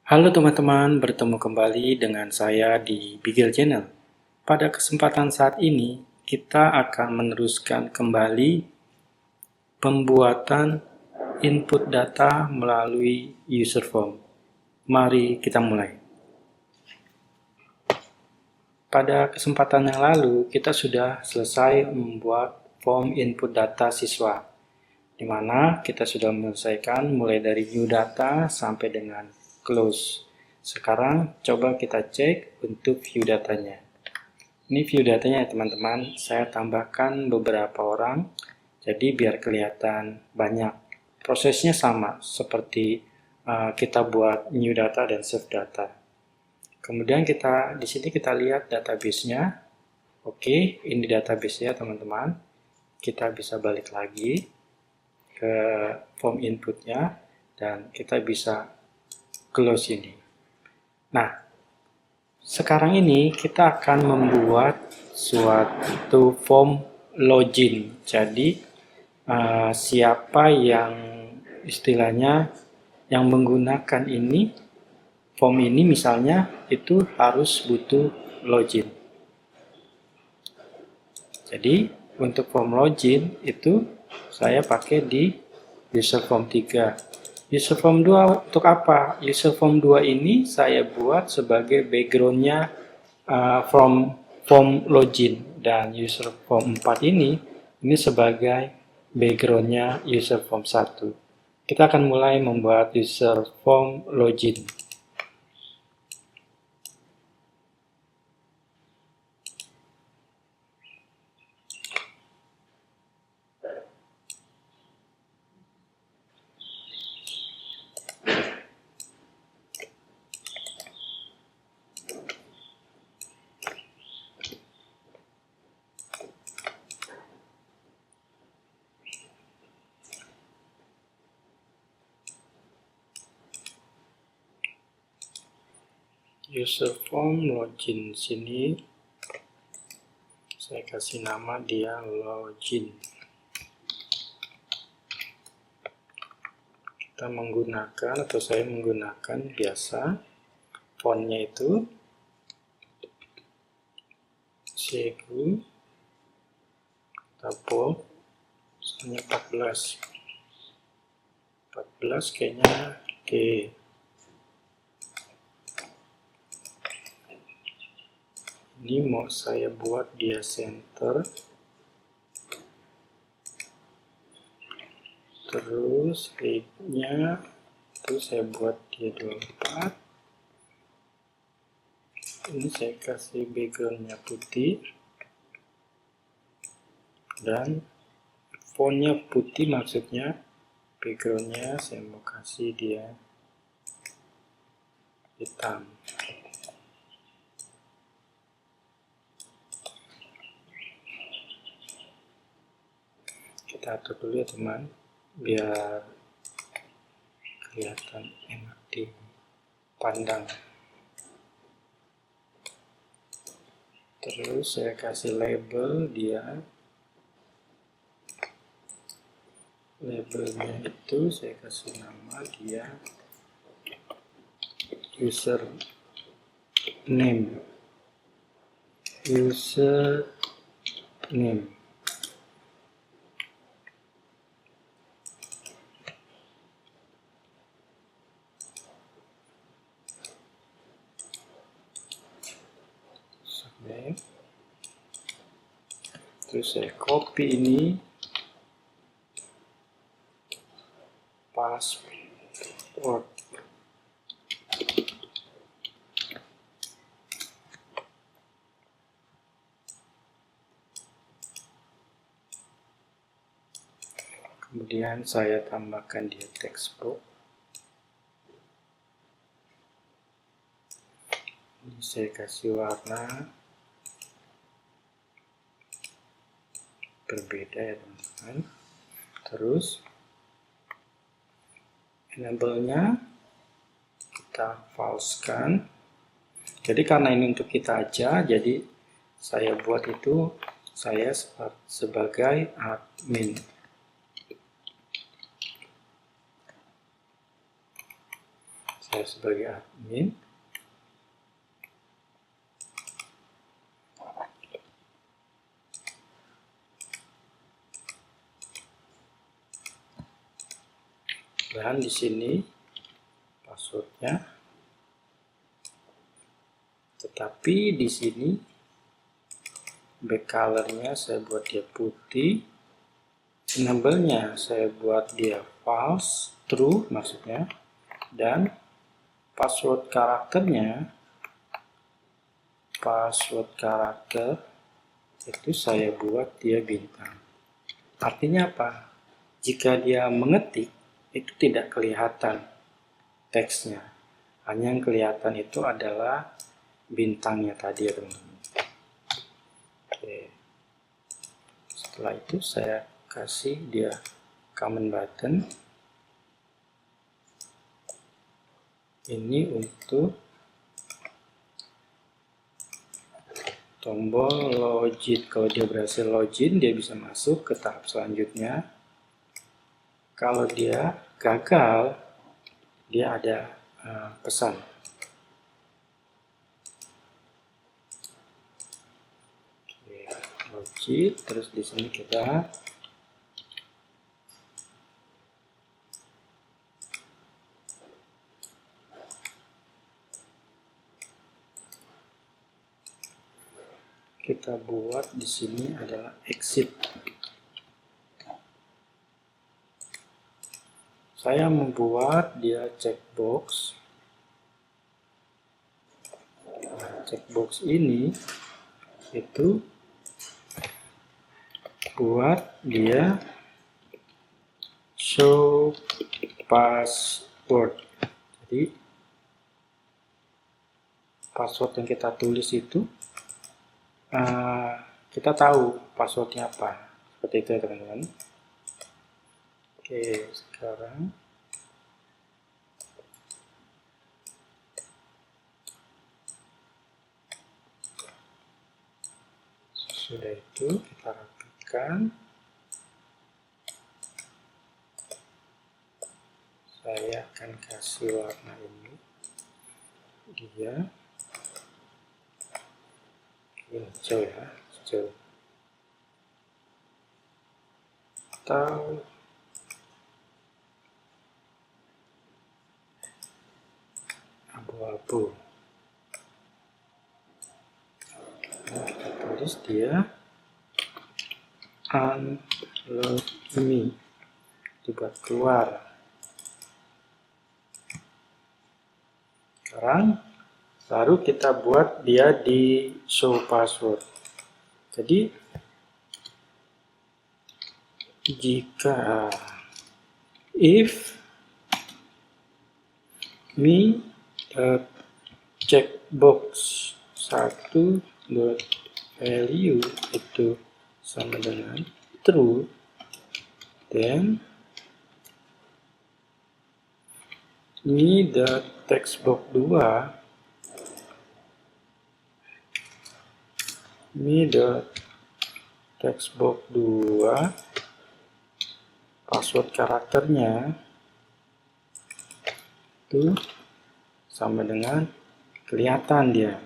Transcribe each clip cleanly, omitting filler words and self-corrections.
Halo teman-teman, bertemu kembali dengan saya di Bigel Channel. Pada kesempatan saat ini, kita akan meneruskan kembali pembuatan input data melalui user form. Mari kita mulai. Pada kesempatan yang lalu, kita sudah selesai membuat form input data siswa, di mana kita sudah menyelesaikan mulai dari new data sampai dengan close. Sekarang coba kita cek untuk view datanya. Ini view datanya ya teman-teman, saya tambahkan beberapa orang, jadi biar kelihatan banyak. Prosesnya sama seperti kita buat new data dan save data. Kemudian di sini kita lihat database-nya. Oke, ini database-nya teman-teman. Kita bisa balik lagi ke form inputnya dan kita bisa close ini. Nah, sekarang ini kita akan membuat suatu form login. Jadi siapa yang istilahnya yang menggunakan ini form ini misalnya itu harus butuh login. Jadi untuk form login itu saya pakai di user form 3. User form 2 untuk apa? User form 2 ini saya buat sebagai backgroundnya form login, dan user form 4 ini sebagai backgroundnya user form 1. Kita akan mulai membuat user form login. User form login sini saya kasih nama dia login. Kita menggunakan atau saya menggunakan biasa fontnya itu Segu Tapo misalnya 14 kayaknya oke. Ini mau saya buat dia center, terus height-nya itu saya buat dia 24. Ini saya kasih backgroundnya putih dan fontnya putih, maksudnya backgroundnya saya mau kasih dia hitam. Kita atur dulu ya teman, biar kelihatan enak dipandang. Terus saya kasih label dia. Labelnya itu saya kasih nama dia user name. Terus saya copy ini, password. Kemudian saya tambahkan dia text box. Ini saya kasih warna berbeda ya teman-teman. Terus enable-nya kita false-kan. Jadi karena ini untuk kita aja, jadi saya buat itu saya sebagai admin. saya sebagai admin. Dan di sini passwordnya, tetapi di sini back colornya saya buat dia putih, enable-nya saya buat dia false, true maksudnya, dan password karakter itu saya buat dia bintang. Artinya apa? Jika dia mengetik, itu tidak kelihatan teksnya. Hanya yang kelihatan itu adalah bintangnya tadi ya teman-teman. Oke. Setelah itu saya kasih dia comment button. Ini untuk tombol login. Kalau dia berhasil login, dia bisa masuk ke tahap selanjutnya. Kalau dia gagal, dia ada pesan. Oke, login, terus di sini kita buat di sini adalah exit. Saya membuat dia checkbox. Checkbox ini itu buat dia show password. Jadi password yang kita tulis itu kita tahu passwordnya apa. Seperti itu ya teman-teman. Oke, sekarang sudah itu kita rapikan. Saya akan kasih warna ini dia hijau ya, hijau atau abu-abu. Nah, kita tulis dia unload me, dibuat keluar. Sekarang baru kita buat dia di show password. Jadi jika if me checkbox 1 value itu sama dengan true, then me textbox 2 textbox 2 password karakternya itu sama dengan kelihatan dia.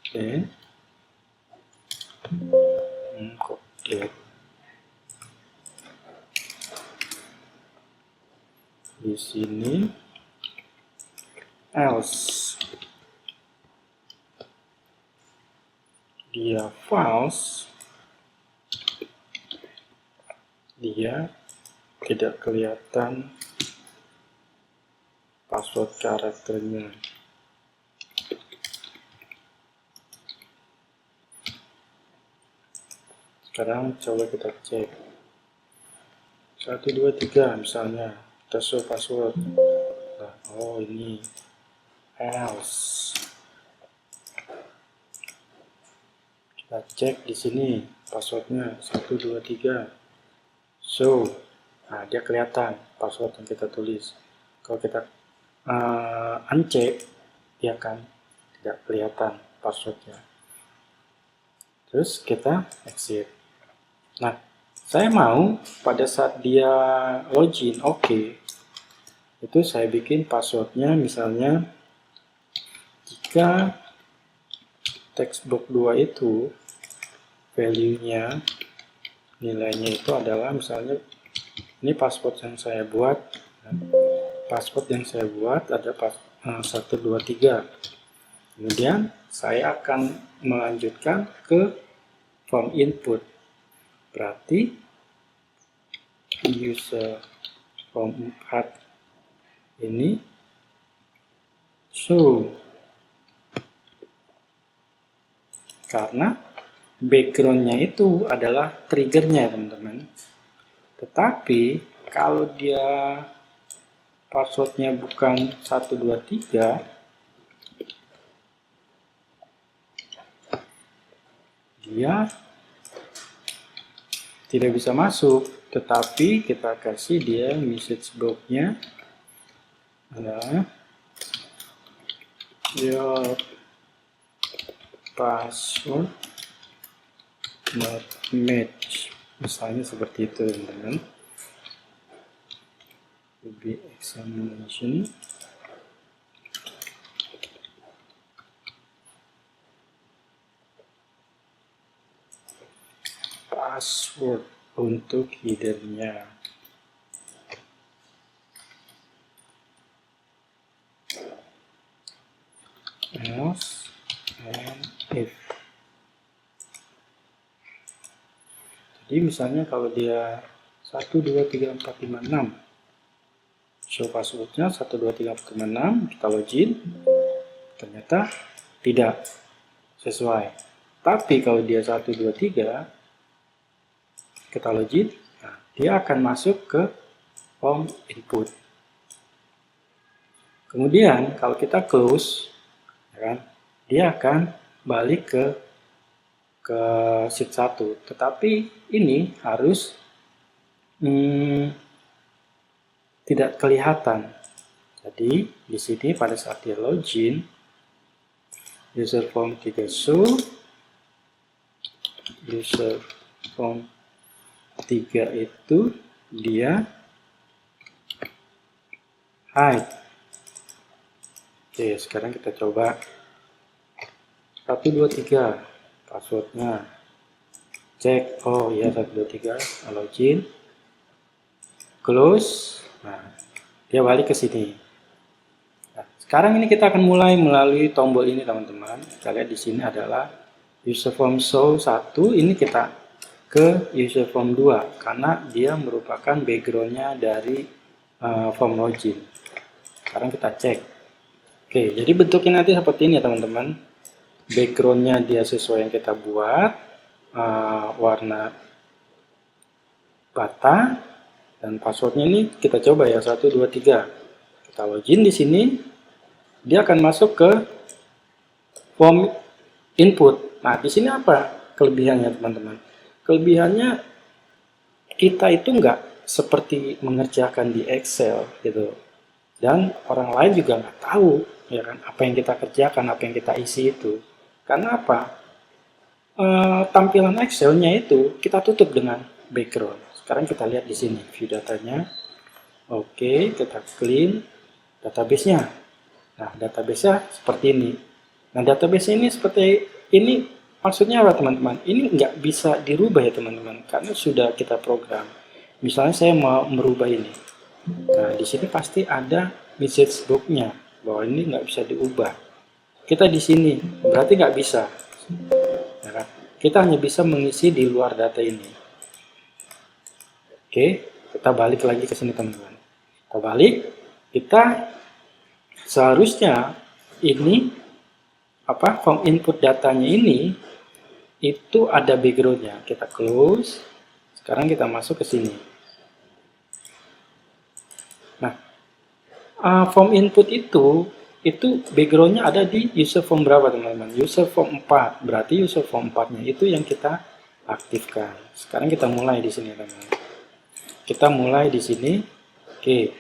Oke. Update. Di sini else dia false, dia tidak kelihatan password karakternya. Sekarang coba kita cek 1, 2, 3 misalnya kita show password. Nah, oh ini else. Kita cek di sini passwordnya 1, 2, 3 show. Nah, dia kelihatan password yang kita tulis. Kalau kita uncheck, dia kan tidak kelihatan passwordnya. Terus kita exit. Nah, saya mau pada saat dia login, oke. itu saya bikin passwordnya misalnya jika textbox 2 itu value-nya nilainya itu adalah misalnya ini password yang saya buat. Password yang saya buat ada 1, 2, 3. Kemudian saya akan melanjutkan ke form input. Berarti user form 4 ini show. Karena backgroundnya itu adalah triggernya teman-teman. Tetapi kalau dia passwordnya bukan 1, 2, 3, dia tidak bisa masuk. Tetapi kita kasih dia message box-nya adalah your password not match, misalnya seperti itu teman-teman. Be examination password untuk headernya. Else and if. Jadi misalnya kalau dia 1, 2, 3, 4, 5, 6 show passwordnya 1, 2, 3, 4, 5, 6, kita login, ternyata tidak sesuai. Tapi kalau dia 1, 2, 3, kita login, nah, dia akan masuk ke form input. Kemudian kalau kita close, ya kan, dia akan balik ke sheet 1. Tetapi ini harus tidak kelihatan. Jadi di sini pada saat dia login, user form 3 show, user form 3 itu dia hide. Oke, sekarang kita coba 1, 2, 3 passwordnya, cek, oh ya 1, 2, 3, login, close. Nah, dia balik ke sini. Nah, sekarang ini kita akan mulai melalui tombol ini teman-teman. Kita lihat di sini adalah user form show 1, ini kita ke user form 2 karena dia merupakan backgroundnya dari form login. Sekarang kita cek. Oke, jadi bentuknya nanti seperti ini ya teman-teman. Backgroundnya dia sesuai yang kita buat, warna bata, dan passwordnya ini kita coba ya 1, 2, 3. Kita login di sini, dia akan masuk ke form input. Nah, di sini apa kelebihannya teman-teman? Kelebihannya kita itu nggak seperti mengerjakan di Excel gitu, dan orang lain juga nggak tahu ya kan apa yang kita kerjakan, apa yang kita isi itu. Karena apa? Tampilan Excel-nya itu kita tutup dengan background. Sekarang kita lihat di sini view datanya. Oke, kita clean database-nya. Nah, database-nya seperti ini. Nah, database ini seperti ini. Maksudnya apa teman-teman? Ini nggak bisa dirubah ya teman-teman, karena sudah kita program. Misalnya saya mau merubah ini. Nah, di sini pasti ada message box-nya bahwa ini nggak bisa diubah. Kita di sini berarti nggak bisa. Ya kan? Kita hanya bisa mengisi di luar data ini. Oke, kita balik lagi ke sini teman-teman. Kita balik, kita seharusnya ini form input datanya ini itu ada backgroundnya. Kita close. Sekarang kita masuk ke sini. Nah, form input itu backgroundnya ada di user form berapa teman-teman? User form 4. Berarti user form 4-nya itu yang kita aktifkan. Sekarang kita mulai di sini teman-teman. Kita mulai di sini. Oke,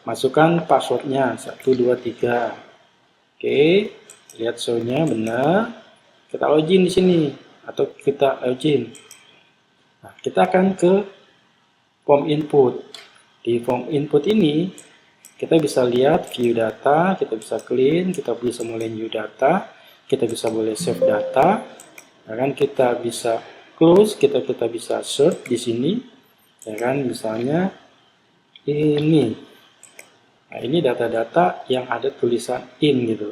masukkan passwordnya 1, 2, 3. Oke, lihat show-nya benar. Kita login di sini atau kita login. Nah, kita akan ke form input. Di form input ini kita bisa lihat view data, kita bisa clean, kita bisa mulai new data, kita bisa boleh save data, ya kan, kita bisa close, kita bisa search di sini, ya kan, misalnya ini. Nah, ini data-data yang ada tulisan in gitu.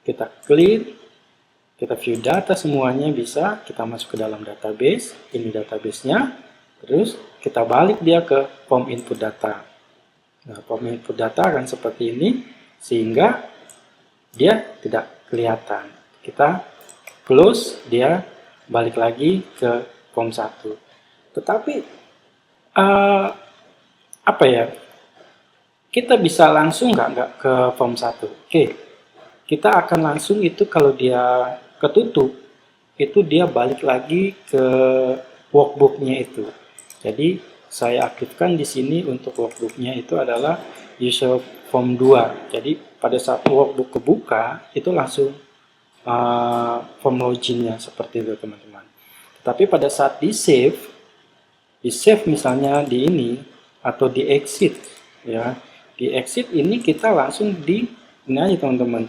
Kita clean, kita view data semuanya bisa, kita masuk ke dalam database, ini database-nya, terus kita balik dia ke form input data. Nah, form input data akan seperti ini, sehingga dia tidak kelihatan. Kita close, dia balik lagi ke form 1. Tetapi, apa ya, kita bisa langsung nggak ke form 1? Oke, kita akan langsung itu kalau dia ketutup, itu dia balik lagi ke workbook-nya itu. Jadi, saya aktifkan di sini untuk workbook-nya itu adalah user form 2. Jadi pada saat workbook kebuka itu langsung form login-nya seperti itu teman-teman. Tapi pada saat di save misalnya di ini atau di exit ya. Di exit ini kita langsung di ini aja teman-teman.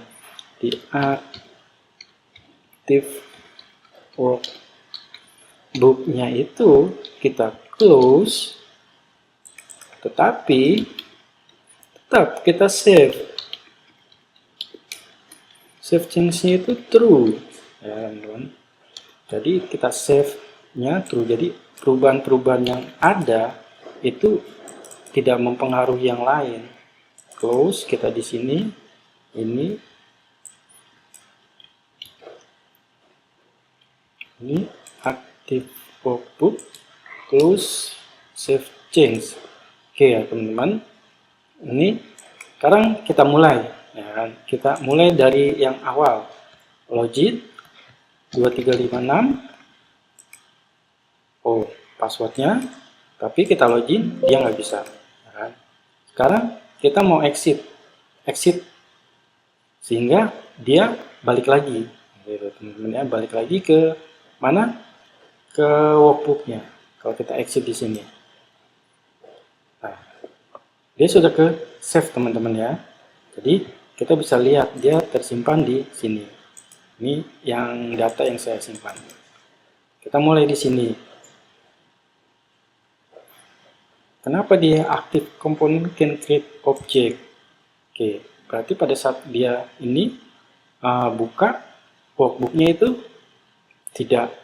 Di active workbook-nya itu kita close, tetapi tetap kita save change-nya itu true ya teman-teman. Jadi kita save-nya true, jadi perubahan-perubahan yang ada itu tidak mempengaruhi yang lain. Close, kita di sini ini active workbook, close, save change. Oke ya teman-teman, ini sekarang kita mulai ya kan? Kita mulai dari yang awal, login 2356. Oh, passwordnya, tapi kita login dia nggak bisa ya kan? Sekarang kita mau exit sehingga dia balik lagi gitu, teman-teman ya, balik lagi ke mana, ke workbooknya. Kalau kita exit di sini, nah, dia sudah ke save teman-teman ya. Jadi kita bisa lihat dia tersimpan di sini. Ini yang data yang saya simpan. Kita mulai di sini. Kenapa dia aktif component can create object? Oke, berarti pada saat dia ini buka workbooknya itu tidak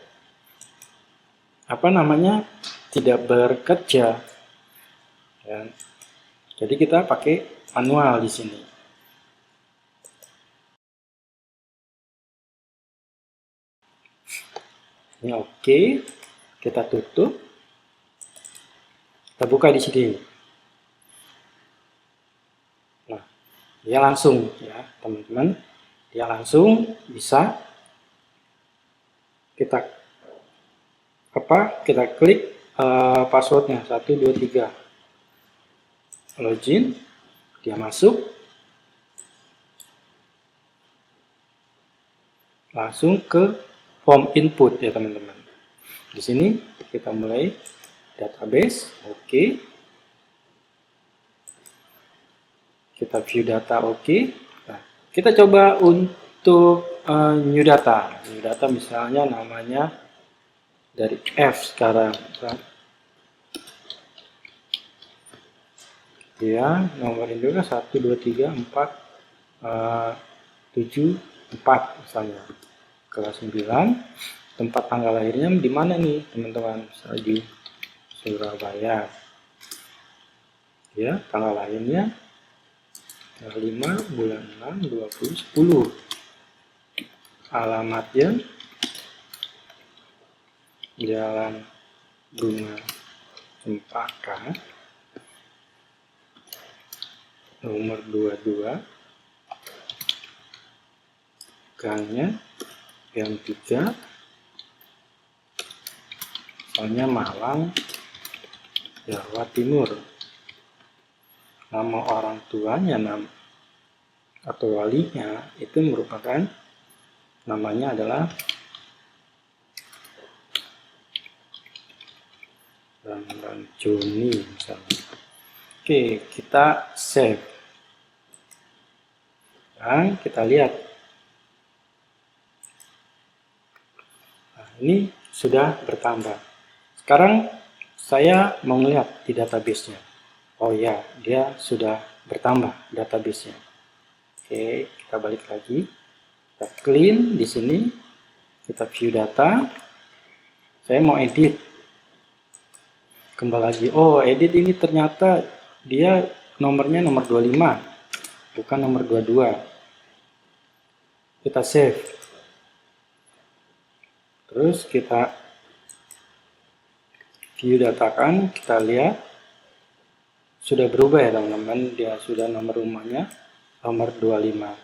tidak bekerja. Ya. Jadi kita pakai manual di sini. Ini oke, kita tutup, kita buka di sini. Nah, dia langsung ya teman-teman, dia langsung bisa kita klik passwordnya 1 2 3, login, dia masuk, langsung ke form input ya teman-teman. Di sini kita mulai database, oke. Kita view data, oke. Nah, kita coba untuk new data. New data misalnya namanya dari F sekarang. Ya, nomor induknya 1 2 3 4 7 4 misalnya. Kelas 9, tempat tanggal lahirnya di mana nih teman-teman? Misalnya di Surabaya. Ya, tanggal lahirnya tanggal 5 bulan 6 2010. Alamatnya Jalan Bunga Cempaka nomor 22, gangnya Gang 3, soalnya Malang, Jawa Timur. Nama orang tuanya atau walinya itu merupakan namanya adalah Ramlan Joni misalnya. Oke, kita save. Sekarang kita lihat. Nah, ini sudah bertambah. Sekarang saya mau melihat di database-nya. Oh ya, dia sudah bertambah database-nya. Oke, kita balik lagi. Kita clean di sini. Kita view data. Saya mau edit. Kembali lagi. Oh, edit ini ternyata dia nomornya nomor 25, bukan nomor 22. Kita save. Terus kita view datakan, kita lihat sudah berubah ya teman-teman, dia sudah nomor rumahnya nomor 25.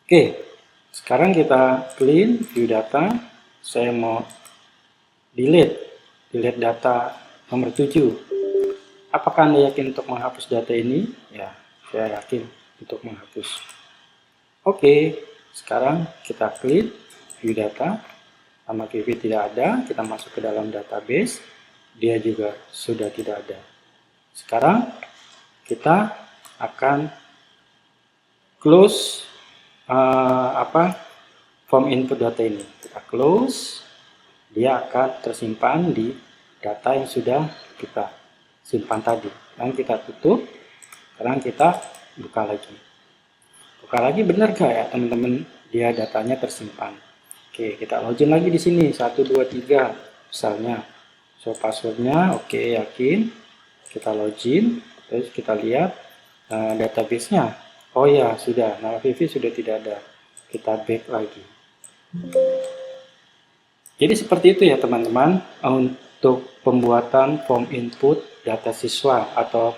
Oke, sekarang kita clean view data. Saya mau delete data nomor 7. Apakah Anda yakin untuk menghapus data ini? Ya, saya yakin untuk menghapus. Oke, sekarang kita klik view data. Nama Vivi tidak ada, kita masuk ke dalam database. Dia juga sudah tidak ada. Sekarang kita akan close form input data ini. Kita close, dia akan tersimpan di data yang sudah kita simpan tadi. Dan kita tutup. Sekarang kita buka lagi. Buka lagi, benar gak ya teman-teman? Dia datanya tersimpan. Oke, kita login lagi di sini 1 2 3 misalnya. So passwordnya oke, yakin. Kita login, terus kita lihat database-nya. Oh ya, sudah. Nama Vivi sudah tidak ada. Kita back lagi. Jadi seperti itu ya teman-teman untuk pembuatan form input data siswa atau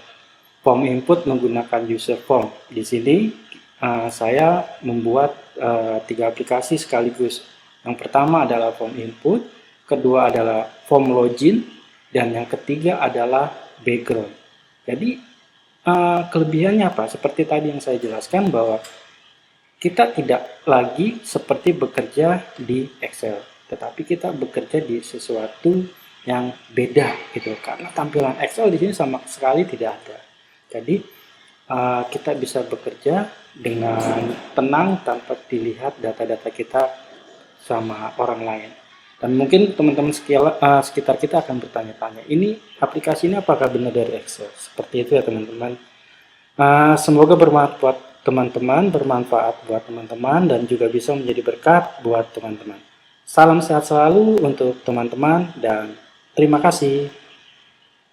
form input menggunakan user form. Di sini saya membuat 3 aplikasi sekaligus. Yang pertama adalah form input, kedua adalah form login, dan yang ketiga adalah background. Jadi kelebihannya apa? Seperti tadi yang saya jelaskan bahwa kita tidak lagi seperti bekerja di Excel, tetapi kita bekerja di sesuatu yang beda gitu. Karena tampilan Excel di sini sama sekali tidak ada. Jadi kita bisa bekerja dengan tenang tanpa dilihat data-data kita sama orang lain. Dan mungkin teman-teman sekitar kita akan bertanya-tanya, ini aplikasi ini apakah benar dari Excel? Seperti itu ya teman-teman. Semoga bermanfaat buat teman-teman dan juga bisa menjadi berkat buat teman-teman. Salam sehat selalu untuk teman-teman dan terima kasih.